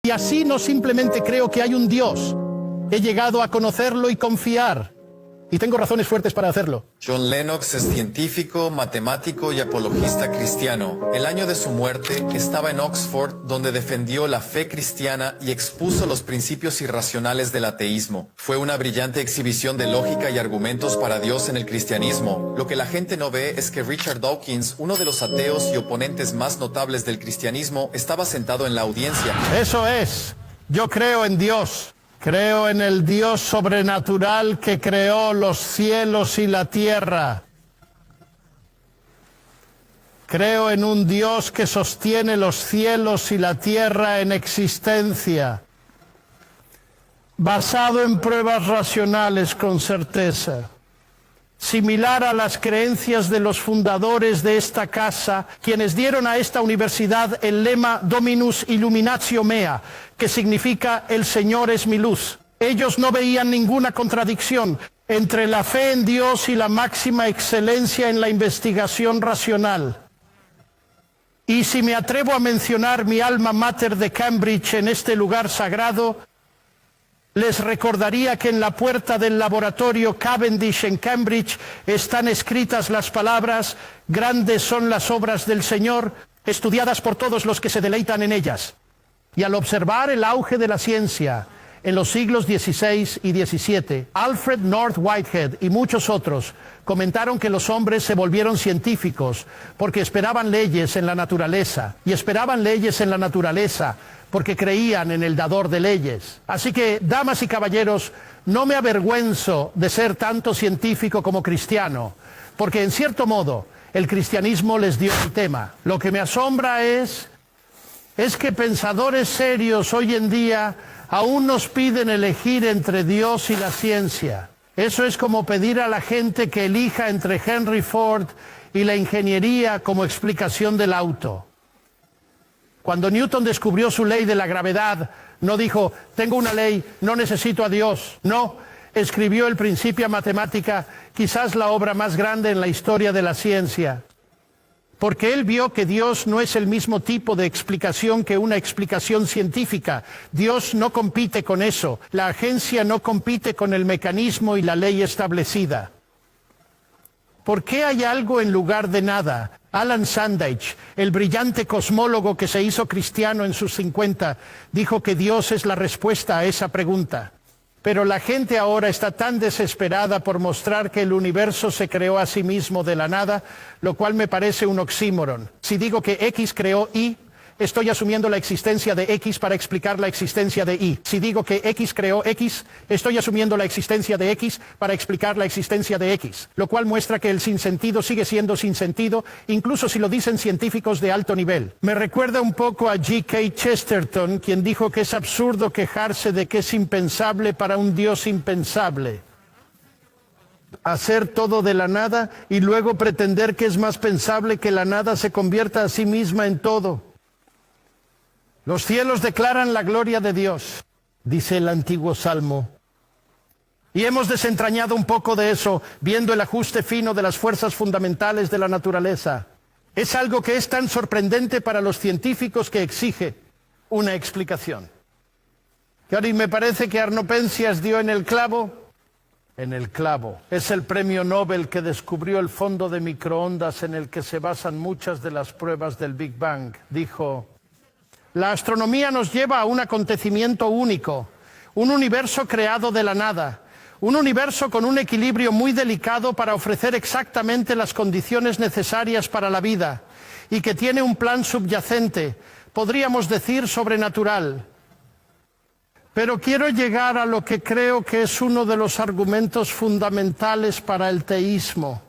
Y así no simplemente creo que hay un Dios, he llegado a conocerlo y confiar. Y tengo razones fuertes para hacerlo. John Lennox es científico, matemático y apologista cristiano. El año de su muerte estaba en Oxford, donde defendió la fe cristiana y expuso los principios irracionales del ateísmo. Fue una brillante exhibición de lógica y argumentos para Dios en el cristianismo. Lo que la gente no ve es que Richard Dawkins, uno de los ateos y oponentes más notables del cristianismo, estaba sentado en la audiencia. Eso es. Yo creo en Dios. Creo en el Dios sobrenatural que creó los cielos y la tierra. Creo en un Dios que sostiene los cielos y la tierra en existencia, basado en pruebas racionales con certeza. Similar a las creencias de los fundadores de esta casa, quienes dieron a esta universidad el lema Dominus Illuminatio Mea, que significa el Señor es mi luz. Ellos no veían ninguna contradicción entre la fe en Dios y la máxima excelencia en la investigación racional. Y si me atrevo a mencionar mi alma mater de Cambridge en este lugar sagrado, les recordaría que en la puerta del laboratorio Cavendish en Cambridge están escritas las palabras: grandes son las obras del Señor, estudiadas por todos los que se deleitan en ellas. Y al observar el auge de la ciencia en los siglos XVI y XVII, Alfred North Whitehead y muchos otros comentaron que los hombres se volvieron científicos porque esperaban leyes en la naturaleza, y esperaban leyes en la naturaleza porque creían en el dador de leyes. Así que, damas y caballeros, no me avergüenzo de ser tanto científico como cristiano, porque en cierto modo el cristianismo les dio el tema. Lo que me asombra es que pensadores serios hoy en día aún nos piden elegir entre Dios y la ciencia. Eso es como pedir a la gente que elija entre Henry Ford y la ingeniería como explicación del auto. Cuando Newton descubrió su ley de la gravedad, no dijo, tengo una ley, no necesito a Dios. No, escribió el Principia Mathematica, quizás la obra más grande en la historia de la ciencia. Porque él vio que Dios no es el mismo tipo de explicación que una explicación científica. Dios no compite con eso. La agencia no compite con el mecanismo y la ley establecida. ¿Por qué hay algo en lugar de nada? Alan Sandage, el brillante cosmólogo que se hizo cristiano en sus 50, dijo que Dios es la respuesta a esa pregunta. Pero la gente ahora está tan desesperada por mostrar que el universo se creó a sí mismo de la nada, lo cual me parece un oxímoron. Si digo que X creó Y, estoy asumiendo la existencia de X para explicar la existencia de Y. Si digo que X creó X, estoy asumiendo la existencia de X para explicar la existencia de X. Lo cual muestra que el sinsentido sigue siendo sinsentido, incluso si lo dicen científicos de alto nivel. Me recuerda un poco a G.K. Chesterton, quien dijo que es absurdo quejarse de que es impensable para un Dios impensable. Hacer todo de la nada y luego pretender que es más pensable que la nada se convierta a sí misma en todo. Los cielos declaran la gloria de Dios, dice el antiguo Salmo. Y hemos desentrañado un poco de eso, viendo el ajuste fino de las fuerzas fundamentales de la naturaleza. Es algo que es tan sorprendente para los científicos que exige una explicación. Y me parece que Arno Penzias dio en el clavo. En el clavo. Es el premio Nobel que descubrió el fondo de microondas en el que se basan muchas de las pruebas del Big Bang. Dijo: la astronomía nos lleva a un acontecimiento único, un universo creado de la nada, un universo con un equilibrio muy delicado para ofrecer exactamente las condiciones necesarias para la vida, y que tiene un plan subyacente, podríamos decir sobrenatural. Pero quiero llegar a lo que creo que es uno de los argumentos fundamentales para el teísmo.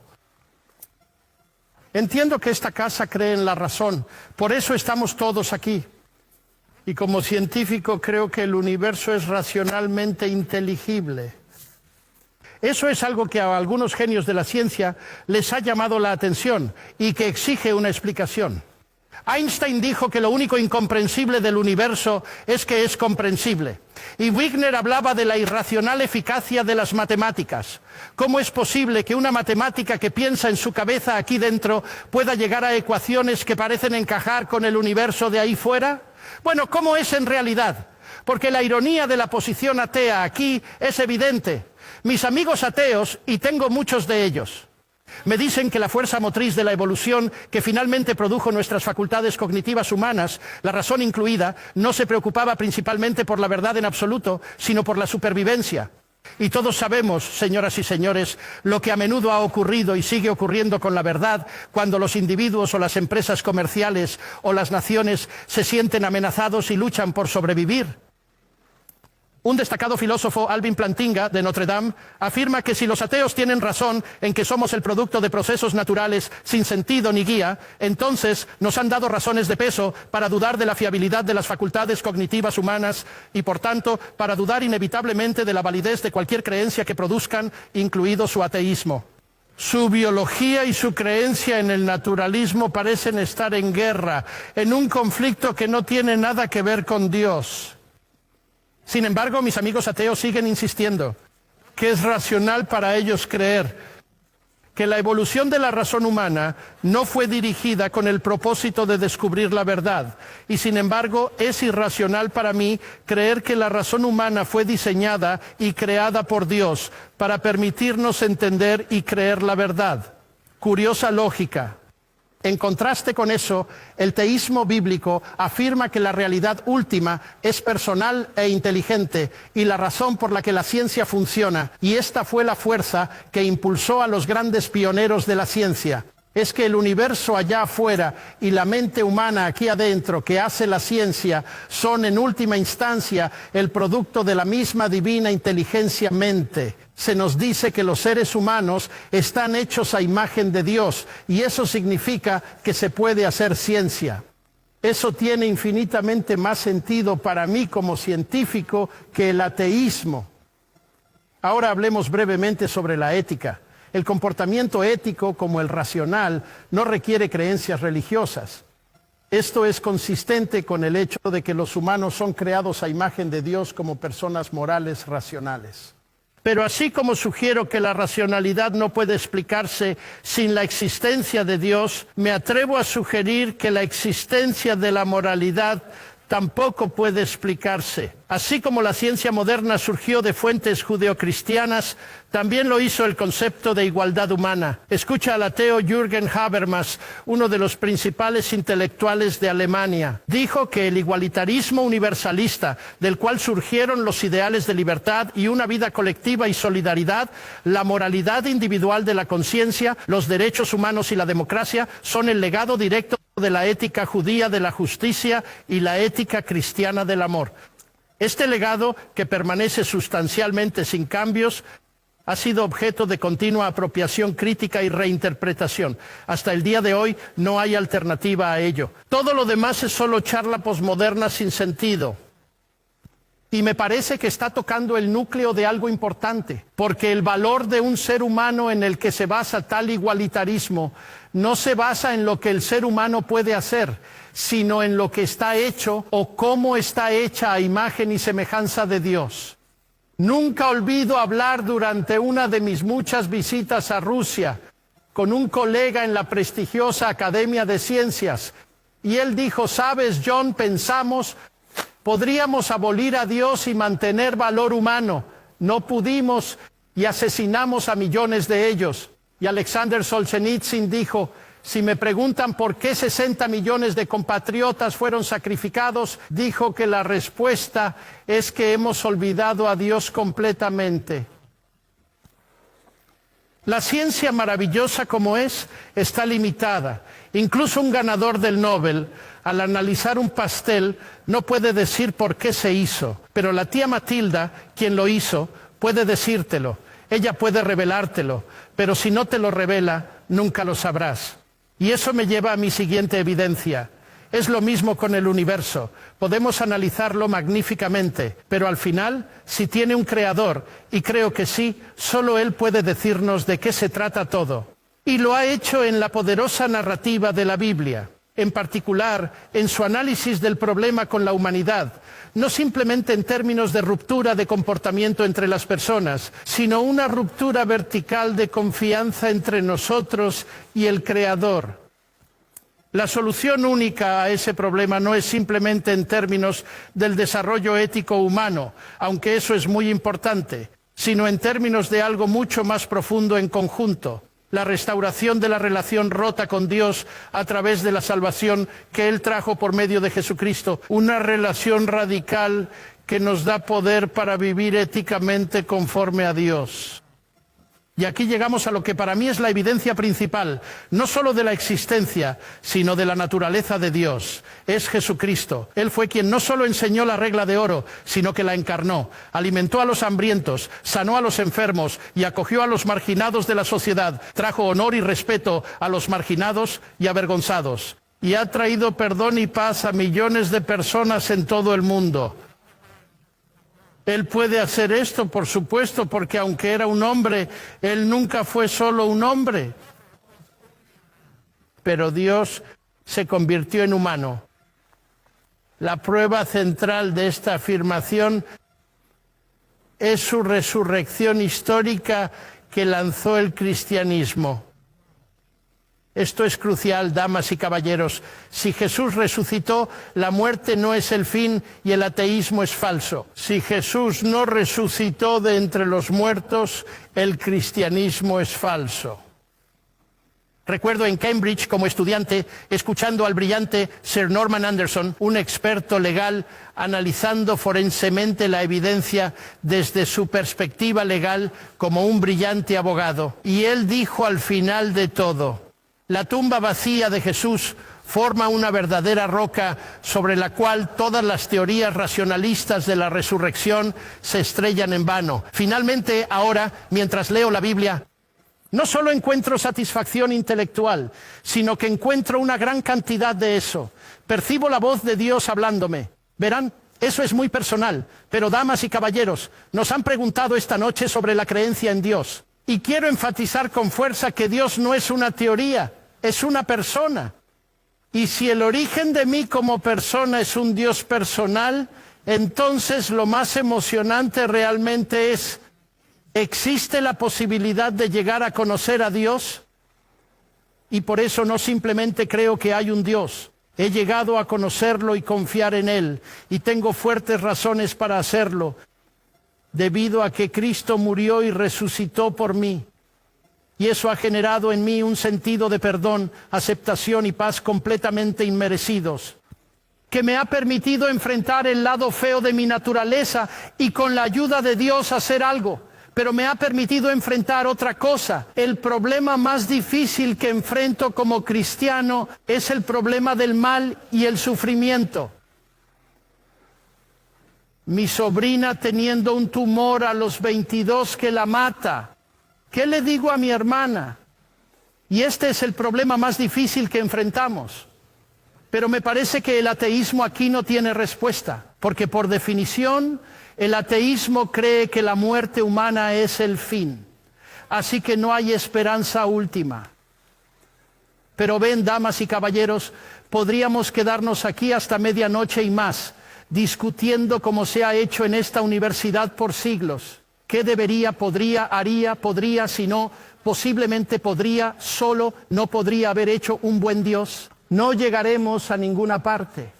Entiendo que esta casa cree en la razón, por eso estamos todos aquí. Y como científico creo que el universo es racionalmente inteligible. Eso es algo que a algunos genios de la ciencia les ha llamado la atención y que exige una explicación. Einstein dijo que lo único incomprensible del universo es que es comprensible. Y Wigner hablaba de la irracional eficacia de las matemáticas. ¿Cómo es posible que una matemática que piensa en su cabeza aquí dentro pueda llegar a ecuaciones que parecen encajar con el universo de ahí fuera? Bueno, ¿cómo es en realidad? Porque la ironía de la posición atea aquí es evidente. Mis amigos ateos, y tengo muchos de ellos, me dicen que la fuerza motriz de la evolución que finalmente produjo nuestras facultades cognitivas humanas, la razón incluida, no se preocupaba principalmente por la verdad en absoluto, sino por la supervivencia. Y todos sabemos, señoras y señores, lo que a menudo ha ocurrido y sigue ocurriendo con la verdad cuando los individuos o las empresas comerciales o las naciones se sienten amenazados y luchan por sobrevivir. Un destacado filósofo, Alvin Plantinga, de Notre Dame, afirma que si los ateos tienen razón en que somos el producto de procesos naturales sin sentido ni guía, entonces nos han dado razones de peso para dudar de la fiabilidad de las facultades cognitivas humanas y, por tanto, para dudar inevitablemente de la validez de cualquier creencia que produzcan, incluido su ateísmo. Su biología y su creencia en el naturalismo parecen estar en guerra, en un conflicto que no tiene nada que ver con Dios. Sin embargo, mis amigos ateos siguen insistiendo que es racional para ellos creer que la evolución de la razón humana no fue dirigida con el propósito de descubrir la verdad. Y sin embargo, es irracional para mí creer que la razón humana fue diseñada y creada por Dios para permitirnos entender y creer la verdad. Curiosa lógica. En contraste con eso, el teísmo bíblico afirma que la realidad última es personal e inteligente y la razón por la que la ciencia funciona, y esta fue la fuerza que impulsó a los grandes pioneros de la ciencia. Es que el universo allá afuera y la mente humana aquí adentro que hace la ciencia son en última instancia el producto de la misma divina inteligencia mente. Se nos dice que los seres humanos están hechos a imagen de Dios y eso significa que se puede hacer ciencia. Eso tiene infinitamente más sentido para mí como científico que el ateísmo. Ahora hablemos brevemente sobre la ética. El comportamiento ético, como el racional, no requiere creencias religiosas. Esto es consistente con el hecho de que los humanos son creados a imagen de Dios como personas morales racionales. Pero así como sugiero que la racionalidad no puede explicarse sin la existencia de Dios, me atrevo a sugerir que la existencia de la moralidad tampoco puede explicarse. Así como la ciencia moderna surgió de fuentes judeocristianas, también lo hizo el concepto de igualdad humana. Escucha al ateo Jürgen Habermas, uno de los principales intelectuales de Alemania. Dijo que el igualitarismo universalista, del cual surgieron los ideales de libertad y una vida colectiva y solidaridad, la moralidad individual de la conciencia, los derechos humanos y la democracia, son el legado directo de la ética judía de la justicia y la ética cristiana del amor. Este legado, que permanece sustancialmente sin cambios, ha sido objeto de continua apropiación crítica y reinterpretación. Hasta el día de hoy no hay alternativa a ello. Todo lo demás es solo charla posmoderna sin sentido. Y me parece que está tocando el núcleo de algo importante, porque el valor de un ser humano en el que se basa tal igualitarismo no se basa en lo que el ser humano puede hacer, sino en lo que está hecho o cómo está hecha a imagen y semejanza de Dios. Nunca olvido hablar durante una de mis muchas visitas a Rusia con un colega en la prestigiosa Academia de Ciencias, y él dijo: ¿sabes, John? Pensamos, podríamos abolir a Dios y mantener valor humano. No pudimos y asesinamos a millones de ellos. Y Alexander Solzhenitsyn dijo: si me preguntan por qué 60 millones de compatriotas fueron sacrificados, dijo que la respuesta es que hemos olvidado a Dios completamente. La ciencia, maravillosa como es, está limitada. Incluso un ganador del Nobel, al analizar un pastel, no puede decir por qué se hizo. Pero la tía Matilda, quien lo hizo, puede decírtelo. Ella puede revelártelo, pero si no te lo revela, nunca lo sabrás. Y eso me lleva a mi siguiente evidencia. Es lo mismo con el universo. Podemos analizarlo magníficamente, pero al final, si tiene un creador, y creo que sí, solo él puede decirnos de qué se trata todo. Y lo ha hecho en la poderosa narrativa de la Biblia. en particular en su análisis del problema con la humanidad, no simplemente en términos de ruptura de comportamiento entre las personas, sino una ruptura vertical de confianza entre nosotros y el Creador. La solución única a ese problema no es simplemente en términos del desarrollo ético humano, aunque eso es muy importante, sino en términos de algo mucho más profundo en conjunto. La restauración de la relación rota con Dios a través de la salvación que Él trajo por medio de Jesucristo. Una relación radical que nos da poder para vivir éticamente conforme a Dios. Y aquí llegamos a lo que para mí es la evidencia principal, no solo de la existencia, sino de la naturaleza de Dios. Es Jesucristo. Él fue quien no solo enseñó la regla de oro, sino que la encarnó. Alimentó a los hambrientos, sanó a los enfermos y acogió a los marginados de la sociedad. Trajo honor y respeto a los marginados y avergonzados. Y ha traído perdón y paz a millones de personas en todo el mundo. Él puede hacer esto, por supuesto, porque aunque era un hombre, Él nunca fue solo un hombre. Pero Dios se convirtió en humano. La prueba central de esta afirmación es su resurrección histórica que lanzó el cristianismo. Esto es crucial, damas y caballeros. Si Jesús resucitó, la muerte no es el fin y el ateísmo es falso. Si Jesús no resucitó de entre los muertos, el cristianismo es falso. Recuerdo en Cambridge, como estudiante, escuchando al brillante Sir Norman Anderson, un experto legal, analizando forensemente la evidencia desde su perspectiva legal como un brillante abogado. Y él dijo al final de todo: la tumba vacía de Jesús forma una verdadera roca sobre la cual todas las teorías racionalistas de la resurrección se estrellan en vano. Finalmente, ahora, mientras leo la Biblia, no solo encuentro satisfacción intelectual, sino que encuentro una gran cantidad de eso. Percibo la voz de Dios hablándome. Verán, eso es muy personal, pero damas y caballeros, nos han preguntado esta noche sobre la creencia en Dios. Y quiero enfatizar con fuerza que Dios no es una teoría, es una persona. Y si el origen de mí como persona es un Dios personal, entonces lo más emocionante realmente es: ¿existe la posibilidad de llegar a conocer a Dios? Y por eso no simplemente creo que hay un Dios. He llegado a conocerlo y confiar en Él, y tengo fuertes razones para hacerlo, debido a que Cristo murió y resucitó por mí. Y eso ha generado en mí un sentido de perdón, aceptación y paz completamente inmerecidos, que me ha permitido enfrentar el lado feo de mi naturaleza y con la ayuda de Dios hacer algo. Pero me ha permitido enfrentar otra cosa. El problema más difícil que enfrento como cristiano es el problema del mal y el sufrimiento. Mi sobrina teniendo un tumor a los 22 que la mata. ¿Qué le digo a mi hermana? Y este es el problema más difícil que enfrentamos. Pero me parece que el ateísmo aquí no tiene respuesta, porque por definición el ateísmo cree que la muerte humana es el fin. Así que no hay esperanza última. Pero ven, damas y caballeros, podríamos quedarnos aquí hasta medianoche y más, discutiendo como se ha hecho en esta universidad por siglos. ¿Qué debería, podría, haría, podría, si no, posiblemente podría, solo, no podría haber hecho un buen Dios? No llegaremos a ninguna parte.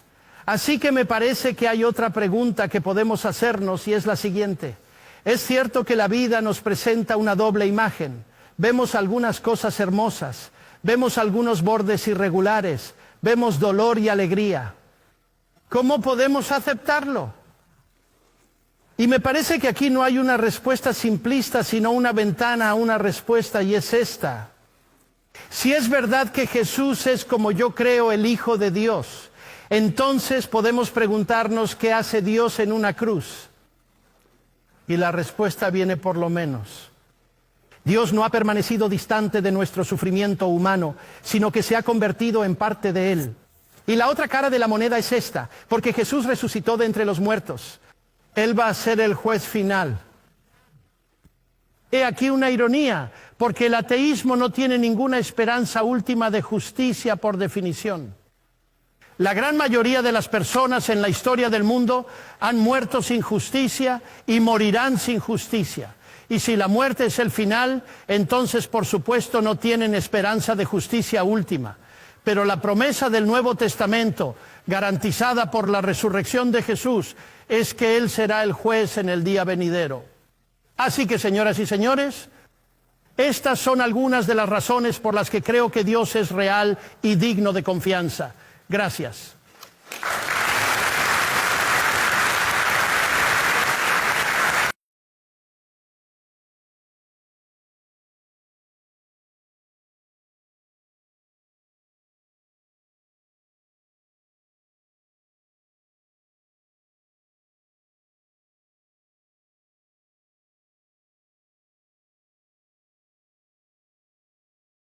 Así que me parece que hay otra pregunta que podemos hacernos y es la siguiente. Es cierto que la vida nos presenta una doble imagen. Vemos algunas cosas hermosas, vemos algunos bordes irregulares, vemos dolor y alegría. ¿Cómo podemos aceptarlo? Y me parece que aquí no hay una respuesta simplista, sino una ventana a una respuesta, y es esta. Si es verdad que Jesús es, como yo creo, el Hijo de Dios, entonces podemos preguntarnos qué hace Dios en una cruz. Y la respuesta viene por lo menos. Dios no ha permanecido distante de nuestro sufrimiento humano, sino que se ha convertido en parte de él. Y la otra cara de la moneda es esta, porque Jesús resucitó de entre los muertos. Él va a ser el juez final. He aquí una ironía, porque el ateísmo no tiene ninguna esperanza última de justicia por definición. La gran mayoría de las personas en la historia del mundo han muerto sin justicia y morirán sin justicia. Y si la muerte es el final, entonces por supuesto no tienen esperanza de justicia última. Pero la promesa del Nuevo Testamento, garantizada por la resurrección de Jesús, es que Él será el juez en el día venidero. Así que, señoras y señores, estas son algunas de las razones por las que creo que Dios es real y digno de confianza. Gracias.